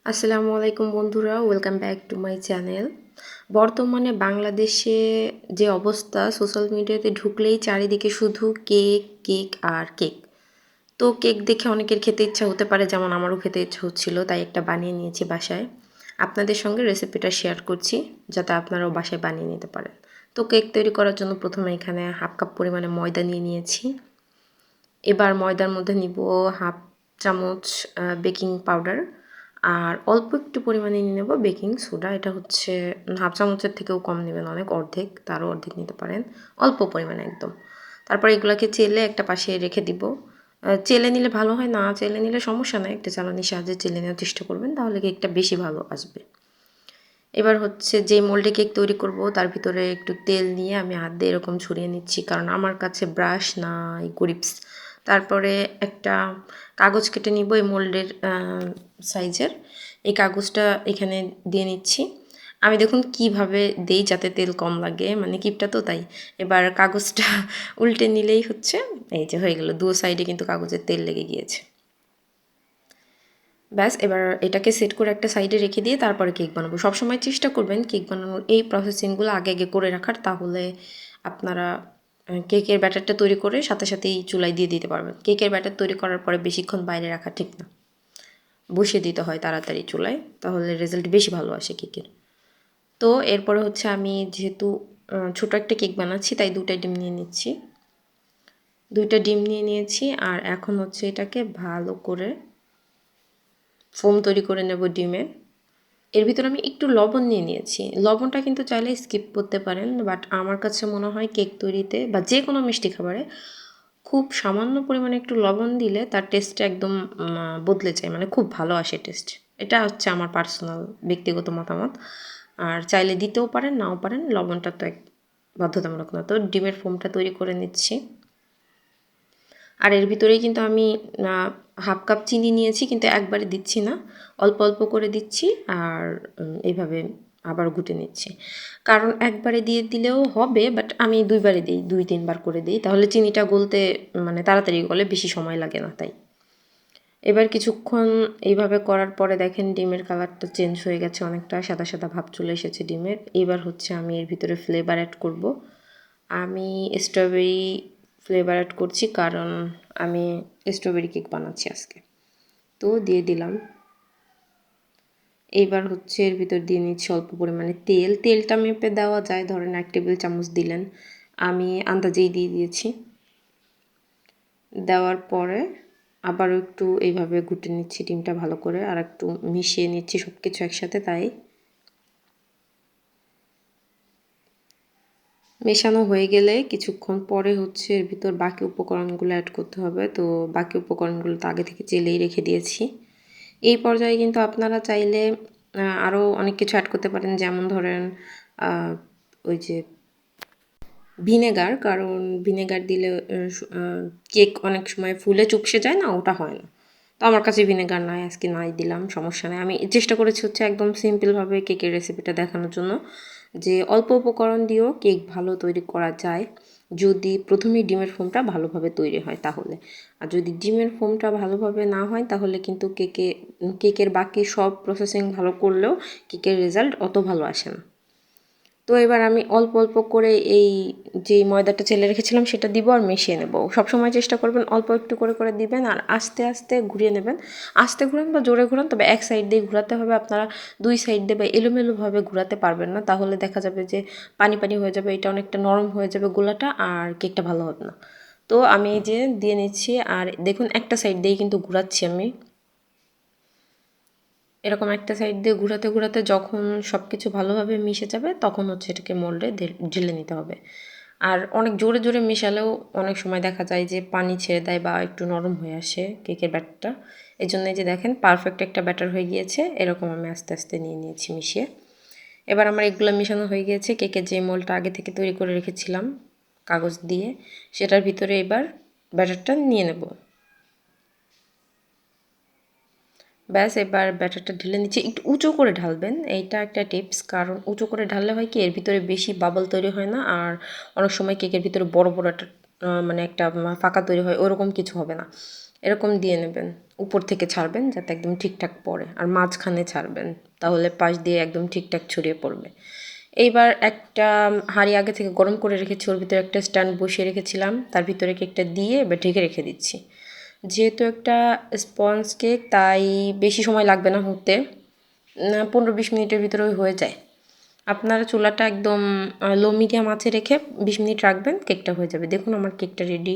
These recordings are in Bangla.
আসসালামু আলাইকুম বন্ধুরা, welcome back to my channel. বর্তমানে বাংলাদেশে যে অবস্থা, সোশ্যাল মিডিয়াতে ঢুকলেই চারিদিকে শুধু কেক কেক আর কেক। তো কেক দেখে অনেকের খেতে ইচ্ছা হতে পারে, যেমন আমারও খেতে ইচ্ছা হচ্ছিল, তাই একটা বানিয়ে নিয়েছি বাসায়। আপনাদের সঙ্গে রেসিপিটা শেয়ার করছি যাতে আপনারাও বাসায় বানিয়ে নিতে পারেন। তো কেক তৈরি করার জন্য প্রথমে এখানে হাফ কাপ পরিমাণে ময়দা নিয়ে নিয়েছি। এবার ময়দার মধ্যে নিব হাফ চামচ বেকিং পাউডার, আর অল্প একটু পরিমাণে নিয়ে নেব বেকিং সোডা। এটা হচ্ছে হাফ চামচের থেকেও কম নেবেন, অনেক অর্ধেক, তারও অর্ধেক নিতে পারেন, অল্প পরিমাণে একদম। তারপর এগুলোকে চেলে একটা পাশে রেখে দিব। চেলে নিলে ভালো হয়, না চেলে নিলে সমস্যা নাই, একটা চালানির সাহায্যে চেলে নেওয়ার চেষ্টা করবেন, তাহলে কেকটা বেশি ভালো আসবে। এবার হচ্ছে যে মোল্ডে কেক তৈরি করব তার ভিতরে একটু তেল নিয়ে আমি হাত দিয়ে এরকম ছড়িয়ে নিচ্ছি, কারণ আমার কাছে ব্রাশ নাই, গরিবস। তারপরে একটা কাগজ কেটে নিব এই মোল্ডের সাইজের। এই কাগজটা এখানে দিয়ে নিচ্ছি। আমি দেখুন কিভাবে দেই যাতে তেল কম লাগে, মানে কিপটা তো তাই। এবার কাগজটা উল্টে নিলেই হচ্ছে, এই যে হয়ে গেল, দু সাইডে কিন্তু কাগজের তেল লেগে গিয়েছে। ব্যাস, এবার এটাকে সেট করে একটা সাইডে রেখে দিয়ে তারপরে কেক বানাবো। সবসময় চেষ্টা করবেন কেক বানানোর এই প্রসেসিংগুলো আগে আগে করে রাখার, তাহলে আপনারা কেকের ব্যাটারটা তৈরি করে সাথে সাথেই চুলায় দিয়ে দিতে পারবেন। কেকের ব্যাটার তৈরি করার পরে বেশিক্ষণ বাইরে রাখা ঠিক না, বসিয়ে দিতে হয় তাড়াতাড়ি চুলায়, তাহলে রেজাল্ট বেশি ভালো আসে কেকের। তো এরপরে হচ্ছে আমি যেহেতু ছোটো একটা কেক বানাচ্ছি, তাই 2টা ডিম নিয়ে নিচ্ছি। 2টা ডিম নিয়ে নিয়েছি, আর এখন হচ্ছে এটাকে ভালো করে ফোম তৈরি করে নেব ডিমের। এর ভিতরে আমি একটু লবণ নিয়ে নিয়েছি। লবণটা কিন্তু চাইলে স্কিপ করতে পারেন, বাট আমার কাছে মনে হয় কেক তৈরিতে বা যে কোনো মিষ্টি খাবারে খুব সামান্য পরিমাণে একটু লবণ দিলে তার টেস্টটা একদম বদলে যায়, মানে খুব ভালো আসে টেস্ট। এটা হচ্ছে আমার পার্সোনাল ব্যক্তিগত মতামত। আর চাইলে দিতেও পারেন, নাও পারেন, লবণটা তো এক বাধ্যতামূলক না। তো ডিমের ফোমটা তৈরি করে নিচ্ছি। আর এর ভিতরেই কিন্তু আমি হাফ কাপ চিনি নিয়েছি, কিন্তু একবারে দিচ্ছি না, অল্প অল্প করে দিচ্ছি। আর এইভাবে আবার ঘুটে নিচ্ছি, কারণ একবারে দিয়ে দিলেও হবে, বাট আমি দুইবারে দিই, 2-3 বার করে দিই, তাহলে চিনিটা গলতে মানে তাড়াতাড়ি গলে, বেশি সময় লাগে না তাই। এবার কিছুক্ষণ এইভাবে করার পরে দেখেন ডিমের কালারটা চেঞ্জ হয়ে গেছে, অনেকটা সাদা সাদা ভাব চলে এসেছে ডিমের। এবার হচ্ছে আমি এর ভিতরে ফ্লেভার অ্যাড করব। আমি স্ট্রবেরি ফ্লেভার অ্যাড করছি, কারণ আমি স্ট্রবেরি কেক বানাচ্ছি আজকে। তো দিয়ে দিলাম। এইবার হচ্ছে এর ভিতর দিয়ে নিচ্ছি অল্প পরিমাণে তেল। তেলটা মেপে দেওয়া যায়, ধরেন 1 টেবিল চামচ দিলেন, আমি আন্দাজেই দিয়ে দিয়েছি। দেওয়ার পরে আবারও একটু এইভাবে ঘুটে নিচ্ছি ডিমটা ভালো করে, আর একটু মিশিয়ে নিচ্ছি সব কিছু একসাথে। তাই মেশানো হয়ে গেলে কিছুক্ষণ পরে হচ্ছে এর ভিতর বাকি উপকরণগুলো অ্যাড করতে হবে। তো বাকি উপকরণগুলো তো আগে থেকে চেলেই রেখে দিয়েছি। এই পর্যায়ে কিন্তু আপনারা চাইলে আরও অনেক কিছু অ্যাড করতে পারেন, যেমন ধরেন ওই যে ভিনেগার, কারণ ভিনেগার দিলে কেক অনেক সময় ফুলে চুপসে যায় না, ওটা হয় না। তো আমার কাছে ভিনেগার নাই, আজকে নাই দিলাম, সমস্যা নেই। আমি চেষ্টা করেছি হচ্ছে একদম সিম্পলভাবে কেকের রেসিপিটা দেখানোর জন্য, যে অল্প উপকরণ দিয়েও কেক ভালো তৈরি করা যায়, যদি প্রথমেই ডিমের ফোমটা ভালোভাবে তৈরি হয় তাহলে। আর যদি ডিমের ফোমটা ভালোভাবে না হয়, তাহলে কিন্তু কেকের বাকি সব প্রসেসিং ভালো করলেও কেকের রেজাল্ট অত ভালো আসে না। তো এবার আমি অল্প অল্প করে এই যেই ময়দাটা চেলে রেখেছিলাম সেটা দিব, আর মিশিয়ে নেব। সবসময় চেষ্টা করবেন অল্প একটু করে করে দিবেন, আর আস্তে আস্তে ঘুরিয়ে নেবেন। আস্তে ঘুরান বা জোরে ঘুরান, তবে এক সাইড দিয়ে ঘোরাতে হবে। আপনারা 2 সাইড দিয়ে বা এলোমেলোভাবে ঘোরাতে পারবেন না, তাহলে দেখা যাবে যে পানি পানি হয়ে যাবে, এটা অনেকটা নরম হয়ে যাবে গোলাটা, আর কেকটা ভালো হবে না। তো আমি এই যে দিয়ে নিচ্ছি, আর দেখুন একটা সাইড দিয়েই কিন্তু ঘোরাচ্ছি আমি। এরকম একটা সাইড দিয়ে ঘোরাতে ঘোরাতে যখন সব কিছু ভালোভাবে মিশে যাবে, তখন হচ্ছে এটাকে মোল্ডে ঢেলে নিতে হবে। আর অনেক জোরে জোরে মেশালেও অনেক সময় দেখা যায় যে পানি ছেড়ে দেয় বা একটু নরম হয়ে আসে কেকের ব্যাটারটা। এই জন্য যে দেখেন পারফেক্ট একটা ব্যাটার হয়ে গিয়েছে, এরকম আমি আস্তে আস্তে নিয়ে নিয়েছি মিশিয়ে। এবার আমার এগুলো মেশানো হয়ে গিয়েছে, কেকের যে মোল্ডটা আগে থেকে তৈরি করে রেখেছিলাম কাগজ দিয়ে, সেটার ভিতরে এবার ব্যাটারটা নিয়ে নেব। ব্যাস, এবার ব্যাটারটা ঢেলে নিচ্ছি। একটু উঁচু করে ঢালবেন, এইটা একটা টিপস, কারণ উঁচু করে ঢাললে হয় কি, এর ভিতরে বেশি বাবল তৈরি হয় না, আর অনেক সময় কেকের ভিতরে বড় বড় একটা মানে একটা ফাঁকা তৈরি হয়, ওরকম কিছু হবে না। এরকম দিয়ে নেবেন, উপর থেকে ছাড়বেন যাতে একদম ঠিকঠাক পড়ে, আর মাঝখানে ছাড়বেন, তাহলে পাশ দিয়ে একদম ঠিকঠাক ছড়িয়ে পড়বে। এইবার একটা হাঁড়ি আগে থেকে গরম করে রেখেছি, ওর ভিতরে একটা স্ট্যান্ড বসিয়ে রেখেছিলাম, তার ভিতরে কেকটা দিয়ে এবার ঢেকে রেখে দিচ্ছি। যেহেতু একটা স্পঞ্জ কেক তাই বেশি সময় লাগবে না হতে, 15-20 মিনিটের ভিতরে হয়ে যায়। আপনারা চুলাটা একদম লো মিডিয়াম আঁচে রেখে 20 মিনিট রাখবেন, কেকটা হয়ে যাবে। দেখুন আমার কেকটা রেডি,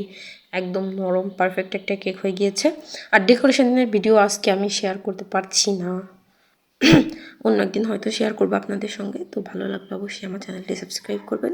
একদম নরম পারফেক্ট একটা কেক হয়ে গিয়েছে। আর ডেকোরেশনের ভিডিও আজকে আমি শেয়ার করতে পারছি না, অন্য একদিন হয়তো শেয়ার করবো আপনাদের সঙ্গে। তো ভালো লাগলে অবশ্যই আমার চ্যানেলটি সাবস্ক্রাইব করবেন।